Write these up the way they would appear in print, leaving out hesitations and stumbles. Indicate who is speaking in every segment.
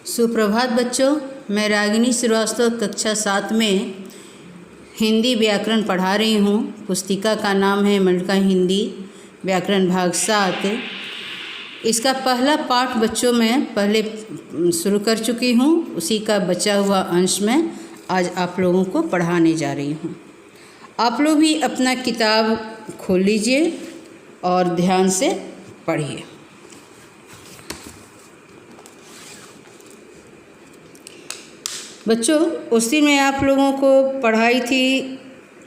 Speaker 1: सुप्रभात बच्चों, मैं रागिनी श्रीवास्तव कक्षा 7 में हिंदी व्याकरण पढ़ा रही हूँ। पुस्तिका का नाम है मंडका हिंदी व्याकरण भाग 7। इसका पहला पाठ बच्चों मैं पहले शुरू कर चुकी हूँ, उसी का बचा हुआ अंश में आज आप लोगों को पढ़ाने जा रही हूँ। आप लोग भी अपना किताब खोल लीजिए और ध्यान से पढ़िए। बच्चों, उस दिन मैं आप लोगों को पढ़ाई थी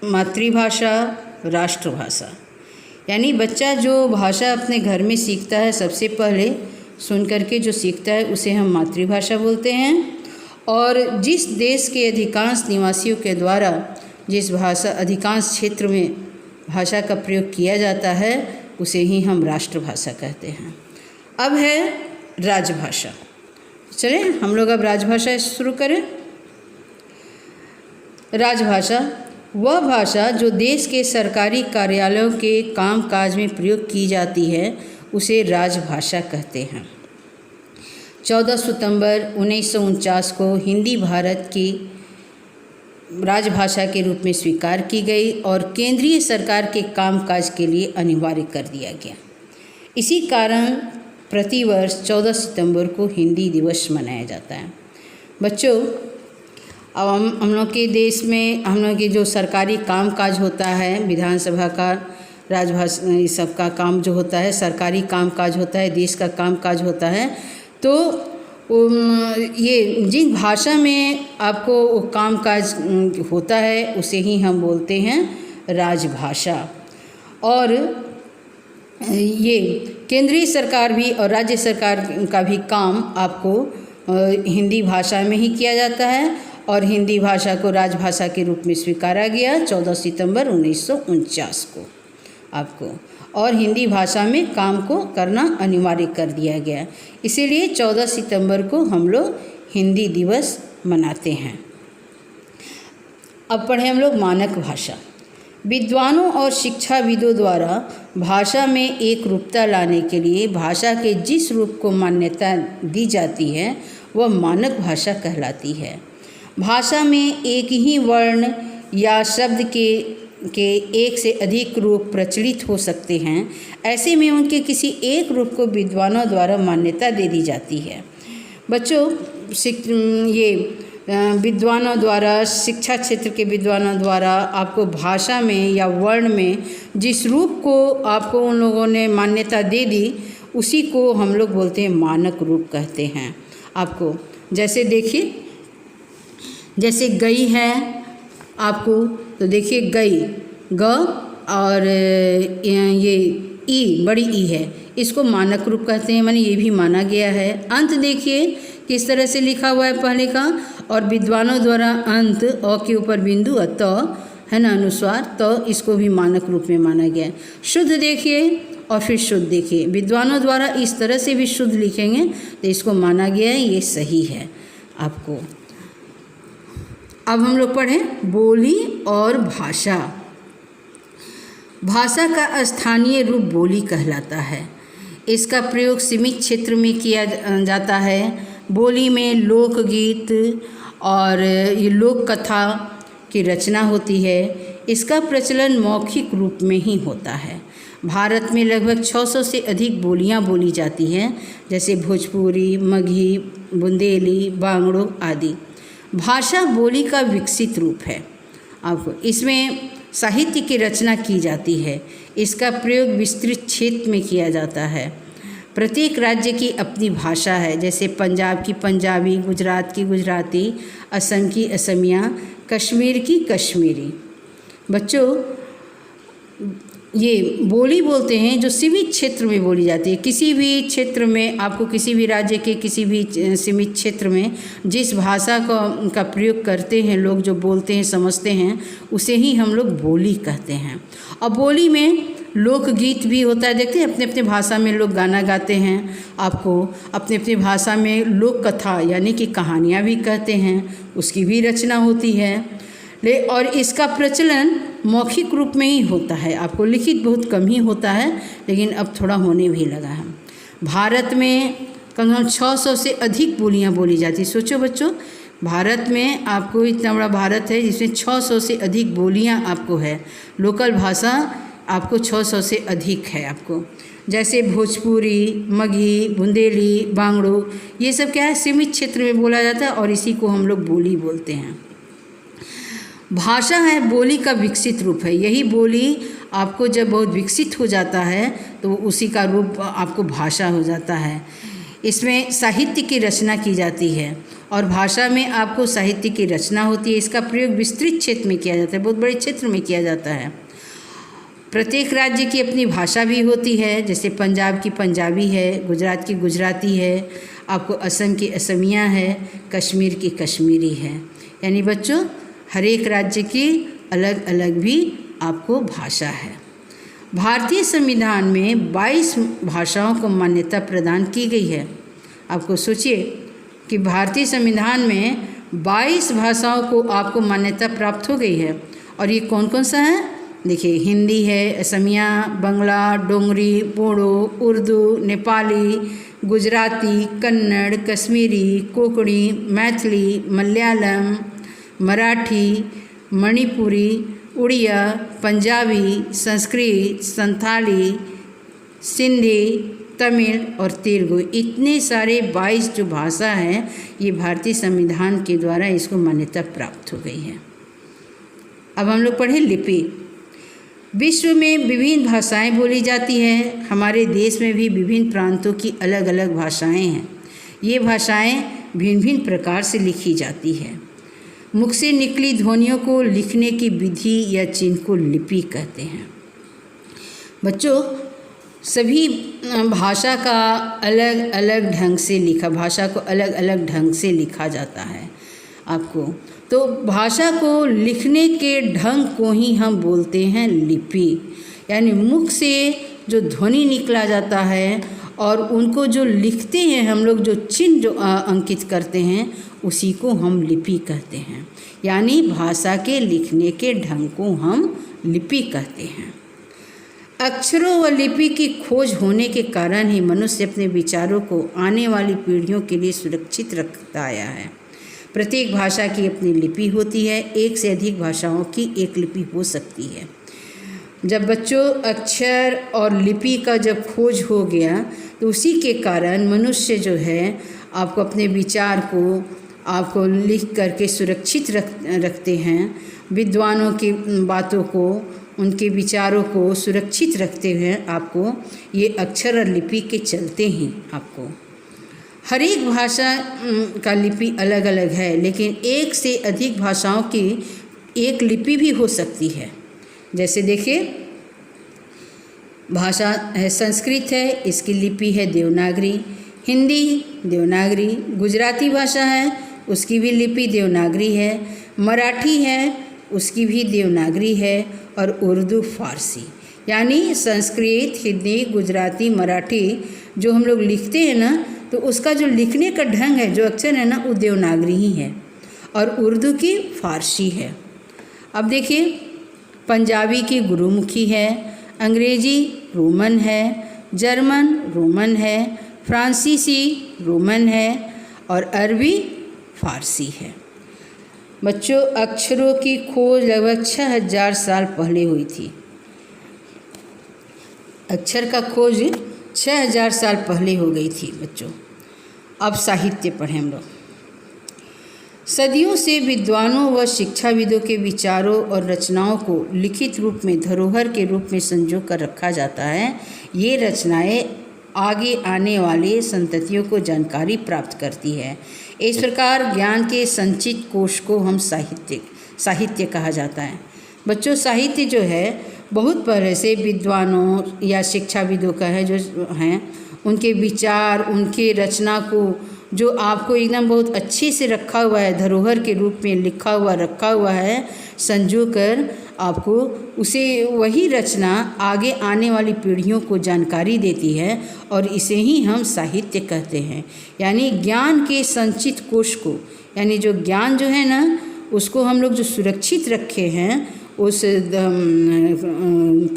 Speaker 1: मातृभाषा राष्ट्रभाषा, यानी बच्चा जो भाषा अपने घर में सीखता है सबसे पहले सुन करके जो सीखता है उसे हम मातृभाषा बोलते हैं। और जिस देश के अधिकांश निवासियों के द्वारा जिस भाषा अधिकांश क्षेत्र में भाषा का प्रयोग किया जाता है उसे ही हम राष्ट्रभाषा कहते हैं। अब है राजभाषा। चलें हम लोग अब राजभाषा शुरू करें। राजभाषा वह भाषा जो देश के सरकारी कार्यालयों के कामकाज में प्रयोग की जाती है उसे राजभाषा कहते हैं। 14 सितंबर 1949 को हिंदी भारत की राजभाषा के रूप में स्वीकार की गई और केंद्रीय सरकार के कामकाज के लिए अनिवार्य कर दिया गया। इसी कारण प्रतिवर्ष 14 सितंबर को हिंदी दिवस मनाया जाता है। बच्चों, अब हम लोग के देश में हम लोग के जो सरकारी कामकाज होता है, विधानसभा का, राजभाषा, इस सब का काम जो होता है, सरकारी कामकाज होता है, देश का कामकाज होता है, तो ये जिन भाषा में आपको कामकाज होता है उसे ही हम बोलते हैं राजभाषा। और ये केंद्रीय सरकार भी और राज्य सरकार का भी काम आपको हिंदी भाषा में ही किया जाता है और हिंदी भाषा को राजभाषा के रूप में स्वीकारा गया 14 सितंबर 1949 को आपको, और हिंदी भाषा में काम को करना अनिवार्य कर दिया गया। इसीलिए 14 सितंबर को हम लोग हिंदी दिवस मनाते हैं। अब पढ़ें हम लोग मानक भाषा। विद्वानों और शिक्षाविदों द्वारा भाषा में एक रूपता लाने के लिए भाषा के जिस रूप को मान्यता दी जाती है वह मानक भाषा कहलाती है। भाषा में एक ही वर्ण या शब्द के एक से अधिक रूप प्रचलित हो सकते हैं। ऐसे में उनके किसी एक रूप को विद्वानों द्वारा मान्यता दे दी जाती है। बच्चों, ये विद्वानों द्वारा, शिक्षा क्षेत्र के विद्वानों द्वारा आपको भाषा में या वर्ण में जिस रूप को आपको उन लोगों ने मान्यता दे दी उसी को हम लोग बोलते हैं मानक रूप कहते हैं आपको। जैसे देखिए, जैसे गई है आपको, तो देखिए गई, ग और ये ई, बड़ी ई है, इसको मानक रूप कहते हैं, माने ये भी माना गया है। अंत देखिए किस तरह से लिखा हुआ है पहले का, और विद्वानों द्वारा अंत अ के ऊपर बिंदु त है ना अनुस्वार, तो इसको भी मानक रूप में माना गया है। शुद्ध देखिए और फिर शुद्ध देखिए, विद्वानों द्वारा इस तरह से भी शुद्ध लिखेंगे तो इसको माना गया है, ये सही है आपको। अब हम लोग पढ़ें बोली और भाषा। भाषा का स्थानीय रूप बोली कहलाता है। इसका प्रयोग सीमित क्षेत्र में किया जाता है। बोली में लोकगीत और ये लोक कथा की रचना होती है। इसका प्रचलन मौखिक रूप में ही होता है। भारत में लगभग 600 से अधिक बोलियां बोली जाती हैं, जैसे भोजपुरी, मगही, बुंदेली, बांगड़ो आदि। भाषा बोली का विकसित रूप है आपको। इसमें साहित्य की रचना की जाती है। इसका प्रयोग विस्तृत क्षेत्र में किया जाता है। प्रत्येक राज्य की अपनी भाषा है, जैसे पंजाब की पंजाबी, गुजरात की गुजराती, असम की असमिया, कश्मीर की कश्मीरी। बच्चों, ये बोली बोलते हैं जो सीमित क्षेत्र में बोली जाती है। किसी भी क्षेत्र में आपको, किसी भी राज्य के किसी भी सीमित क्षेत्र में जिस भाषा का प्रयोग करते हैं लोग, जो बोलते हैं समझते हैं, उसे ही हम लोग बोली कहते हैं। और बोली में लोकगीत भी होता है। देखते हैं अपने अपने भाषा में लोग गाना गाते हैं, आपको अपने अपनी भाषा में लोक कथा यानी कि कहानियाँ भी कहते हैं, उसकी भी रचना होती है। और इसका प्रचलन मौखिक रूप में ही होता है, आपको लिखित बहुत कम ही होता है, लेकिन अब थोड़ा होने भी लगा है। भारत में कम से कम 600 से अधिक बोलियां बोली जाती। सोचो बच्चों, भारत में आपको इतना बड़ा भारत है जिसमें 600 से अधिक बोलियां आपको है। लोकल भाषा आपको 600 से अधिक है आपको, जैसे भोजपुरी, मगही, बुंदेली, बांगड़ो, ये सब क्या है, सीमित क्षेत्र में बोला जाता है और इसी को हम लोग बोली बोलते हैं। भाषा है बोली का विकसित रूप है। यही बोली आपको जब बहुत विकसित हो जाता है तो उसी का रूप आपको भाषा हो जाता है। इसमें साहित्य की रचना की जाती है और भाषा में आपको साहित्य की रचना होती है। इसका प्रयोग विस्तृत क्षेत्र में किया जाता है, बहुत बड़े क्षेत्र में किया जाता है। प्रत्येक राज्य की अपनी भाषा भी होती है, जैसे पंजाब की पंजाबी है, गुजरात की गुजराती है, आपको असम की असमिया है, कश्मीर की कश्मीरी है। यानी बच्चों हर एक राज्य की अलग अलग भी आपको भाषा है। भारतीय संविधान में 22 भाषाओं को मान्यता प्रदान की गई है। आपको सोचिए कि भारतीय संविधान में 22 भाषाओं को आपको मान्यता प्राप्त हो गई है। और ये कौन कौन सा है? देखिए, हिंदी है, असमिया, बंगला, डोंगरी, बोडो, उर्दू, नेपाली, गुजराती, कन्नड़, कश्मीरी, कोंकणी, मैथिली, मलयालम, मराठी, मणिपुरी, उड़िया, पंजाबी, संस्कृत, संथाली, सिंधी, तमिल और तेलुगु, इतने सारे 22 जो भाषा हैं, ये भारतीय संविधान के द्वारा इसको मान्यता प्राप्त हो गई है। अब हम लोग पढ़ें लिपि। विश्व में विभिन्न भाषाएं बोली जाती हैं। हमारे देश में भी विभिन्न प्रांतों की अलग अलग भाषाएं हैं। ये भाषाएं भिन्न भिन्न प्रकार से लिखी जाती है। मुख से निकली ध्वनियों को लिखने की विधि या चिन्ह को लिपि कहते हैं। बच्चों, सभी भाषा का अलग अलग ढंग से भाषा को अलग अलग ढंग से लिखा जाता है आपको। तो भाषा को लिखने के ढंग को ही हम बोलते हैं लिपि। यानी मुख से जो ध्वनि निकला जाता है और उनको जो लिखते हैं हम लोग, जो चिन्ह जो अंकित करते हैं, उसी को हम लिपि कहते हैं। यानी भाषा के लिखने के ढंग को हम लिपि कहते हैं। अक्षरों व लिपि की खोज होने के कारण ही मनुष्य अपने विचारों को आने वाली पीढ़ियों के लिए सुरक्षित रखता आया है। प्रत्येक भाषा की अपनी लिपि होती है। एक से अधिक भाषाओं की एक लिपि हो सकती है। जब बच्चों अक्षर और लिपि का जब खोज हो गया तो उसी के कारण मनुष्य जो है आपको अपने विचार को आपको लिख करके सुरक्षित रखते हैं। विद्वानों की बातों को, उनके विचारों को सुरक्षित रखते हुए आपको ये अक्षर और लिपि के चलते ही आपको हर एक भाषा का लिपि अलग अलग है, लेकिन एक से अधिक भाषाओं की एक लिपि भी हो सकती है। जैसे देखिए, भाषा है संस्कृत है, इसकी लिपि है देवनागरी। हिंदी देवनागरी। गुजराती भाषा है, उसकी भी लिपि देवनागरी है। मराठी है, उसकी भी देवनागरी है। और उर्दू फारसी। यानी संस्कृत, हिंदी, गुजराती, मराठी जो हम लोग लिखते हैं ना, तो उसका जो लिखने का ढंग है, जो अक्षर है ना, वो देवनागरी ही है और उर्दू की फारसी है। अब देखिए, पंजाबी की गुरुमुखी है, अंग्रेजी रोमन है, जर्मन रोमन है, फ्रांसीसी रोमन है और अरबी फारसी है। बच्चों, अक्षरों की खोज लगभग 6000 साल पहले हुई थी। अक्षर का खोज 6000 साल पहले हो गई थी बच्चों। अब साहित्य पढ़ें हम लोग। सदियों से विद्वानों व शिक्षाविदों के विचारों और रचनाओं को लिखित रूप में धरोहर के रूप में संजो कर रखा जाता है। ये रचनाएं आगे आने वाले संततियों को जानकारी प्राप्त करती है। इस प्रकार ज्ञान के संचित कोश को हम साहित्य कहा जाता है। बच्चों, साहित्य जो है बहुत पहले से विद्वानों या शिक्षाविदों का है, जो हैं उनके विचार, उनके रचना को जो आपको एकदम बहुत अच्छे से रखा हुआ है, धरोहर के रूप में रखा हुआ है, संजो कर आपको उसे वही रचना आगे आने वाली पीढ़ियों को जानकारी देती है और इसे ही हम साहित्य कहते हैं। यानी ज्ञान के संचित कोश को, यानी जो ज्ञान जो है ना, उसको हम लोग जो सुरक्षित रखे हैं, उस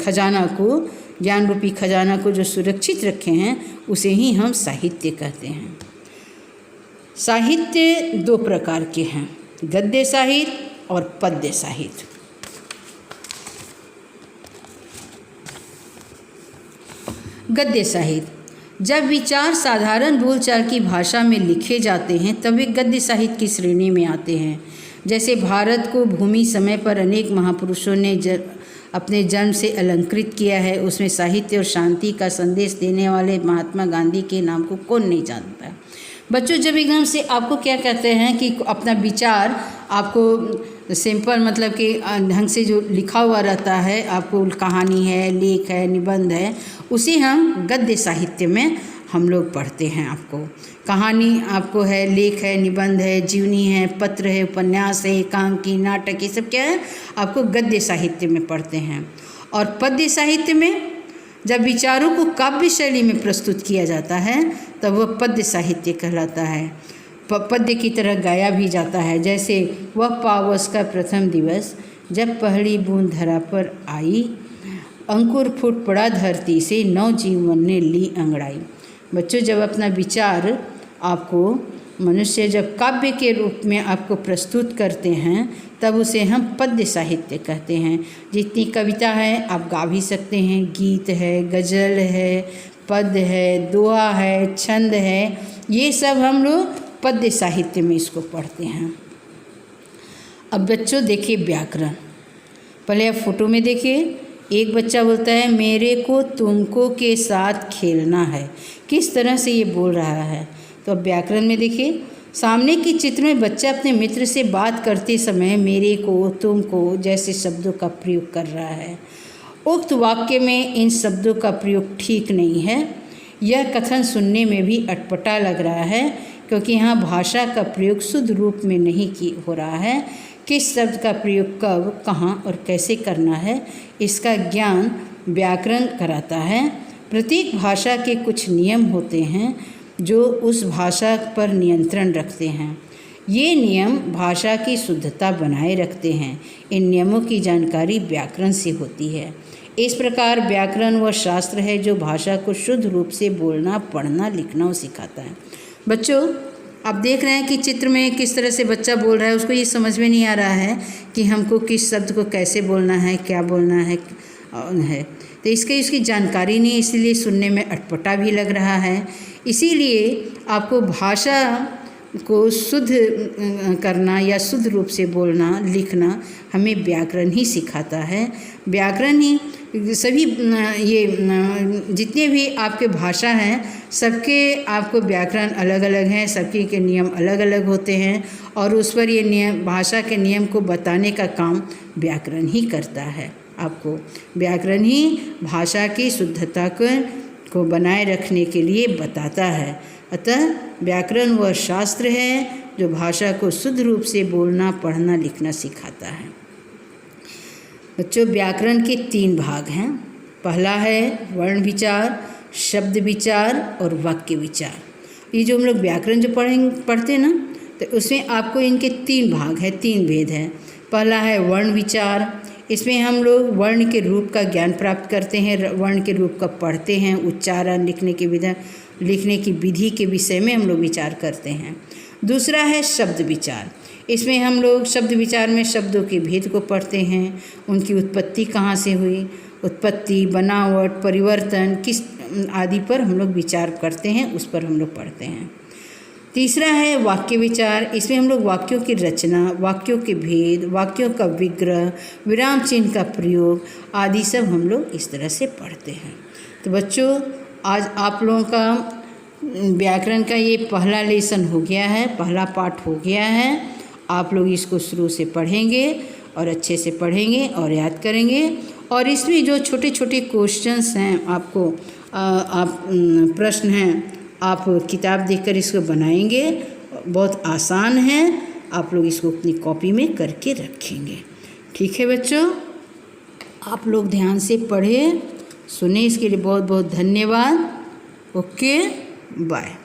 Speaker 1: खजाना को, ज्ञान रूपी खजाना को जो सुरक्षित रखे हैं उसे ही हम साहित्य कहते हैं। साहित्य दो प्रकार के हैं, गद्य साहित्य और पद्य साहित्य। गद्य साहित्य, जब विचार साधारण बोलचाल की भाषा में लिखे जाते हैं तब वे गद्य साहित्य की श्रेणी में आते हैं। जैसे भारत को भूमि समय पर अनेक महापुरुषों ने अपने जन्म से अलंकृत किया है, उसमें साहित्य और शांति का संदेश देने वाले महात्मा गांधी के नाम को कौन नहीं जानता। बच्चों, जब एकदम से आपको क्या कहते हैं कि अपना विचार आपको सिंपल मतलब कि ढंग से जो लिखा हुआ रहता है, आपको कहानी है, लेख है, निबंध है, उसे हम गद्य साहित्य में हम लोग पढ़ते हैं। आपको कहानी आपको है, लेख है, निबंध है, जीवनी है, पत्र है, उपन्यास है, एकांकी, नाटक, ये सब क्या है आपको गद्य साहित्य में पढ़ते हैं। और पद्य साहित्य में जब विचारों को काव्य शैली में प्रस्तुत किया जाता है तब वह पद्य साहित्य कहलाता है। पद्य की तरह गाया भी जाता है। जैसे वह पावस का प्रथम दिवस जब पहली बूंद धरा पर आई, अंकुर फूट पड़ा धरती से, नव जीवन ने ली अंगड़ाई। बच्चों, जब अपना विचार आपको मनुष्य जब काव्य के रूप में आपको प्रस्तुत करते हैं तब उसे हम पद्य साहित्य कहते हैं। जितनी कविता है आप गा भी सकते हैं, गीत है, गज़ल है, पद है, दोहा है, छंद है, ये सब हम लोग पद्य साहित्य में इसको पढ़ते हैं। अब बच्चों देखिए व्याकरण, पहले आप फोटो में देखिए, एक बच्चा बोलता है मेरे को तुमको के साथ खेलना है। किस तरह से ये बोल रहा है, तो अब व्याकरण में देखिए, सामने की चित्र में बच्चा अपने मित्र से बात करते समय मेरे को, तुमको जैसे शब्दों का प्रयोग कर रहा है। उक्त वाक्य में इन शब्दों का प्रयोग ठीक नहीं है। यह कथन सुनने में भी अटपटा लग रहा है क्योंकि यहाँ भाषा का प्रयोग शुद्ध रूप में नहीं हो रहा है। किस शब्द का प्रयोग कब, कहाँ और कैसे करना है, इसका ज्ञान व्याकरण कराता है। प्रत्येक भाषा के कुछ नियम होते हैं जो उस भाषा पर नियंत्रण रखते हैं। ये नियम भाषा की शुद्धता बनाए रखते हैं। इन नियमों की जानकारी व्याकरण से होती है। इस प्रकार व्याकरण वह शास्त्र है जो भाषा को शुद्ध रूप से बोलना, पढ़ना, लिखना सिखाता है। बच्चों, आप देख रहे हैं कि चित्र में किस तरह से बच्चा बोल रहा है, उसको ये समझ में नहीं आ रहा है कि हमको किस शब्द को कैसे बोलना है, क्या बोलना है तो इसकी जानकारी नहीं, इसीलिए सुनने में अटपटा भी लग रहा है। इसीलिए आपको भाषा को शुद्ध करना या शुद्ध रूप से बोलना, लिखना हमें व्याकरण ही सिखाता है। व्याकरण ही सभी ये जितने भी आपके भाषा हैं सबके आपको व्याकरण अलग अलग हैं, सबके के नियम अलग अलग होते हैं और उस पर ये नियम, भाषा के नियम को बताने का काम व्याकरण ही करता है। आपको व्याकरण ही भाषा की शुद्धता को बनाए रखने के लिए बताता है। अतः व्याकरण वह शास्त्र है जो भाषा को शुद्ध रूप से बोलना, पढ़ना, लिखना सिखाता है। बच्चों, व्याकरण के 3 भाग हैं। पहला है वर्ण विचार, शब्द विचार और वाक्य विचार। ये जो हम लोग व्याकरण जो पढ़ते हैं ना, तो उसमें आपको इनके 3 भाग है, 3 भेद है। पहला है वर्ण विचार, इसमें हम लोग वर्ण के रूप का ज्ञान प्राप्त करते हैं, वर्ण के रूप का पढ़ते हैं, उच्चारण, लिखने की विधि के विषय में हम लोग विचार करते हैं। दूसरा है शब्द विचार, इसमें हम लोग शब्द विचार में शब्दों के भेद को पढ़ते हैं, उनकी उत्पत्ति कहाँ से हुई, उत्पत्ति, बनावट, परिवर्तन किस आदि पर हम लोग विचार करते हैं, उस पर हम लोग पढ़ते हैं। तीसरा है वाक्य विचार, इसमें हम लोग वाक्यों की रचना, वाक्यों के भेद, वाक्यों का विग्रह, विराम चिन्ह का प्रयोग आदि सब हम लोग इस तरह से पढ़ते हैं। तो बच्चों, आज आप लोगों का व्याकरण का ये पहला लेसन हो गया है, पहला पाठ हो गया है। आप लोग इसको शुरू से पढ़ेंगे और अच्छे से पढ़ेंगे और याद करेंगे। और इसमें जो छोटे छोटे क्वेश्चंस हैं, आपको आप प्रश्न हैं, आप किताब देखकर इसको बनाएंगे। बहुत आसान है, आप लोग इसको अपनी कॉपी में करके रखेंगे। ठीक है बच्चों, आप लोग ध्यान से पढ़ें, सुने। इसके लिए बहुत बहुत धन्यवाद। Okay, bye.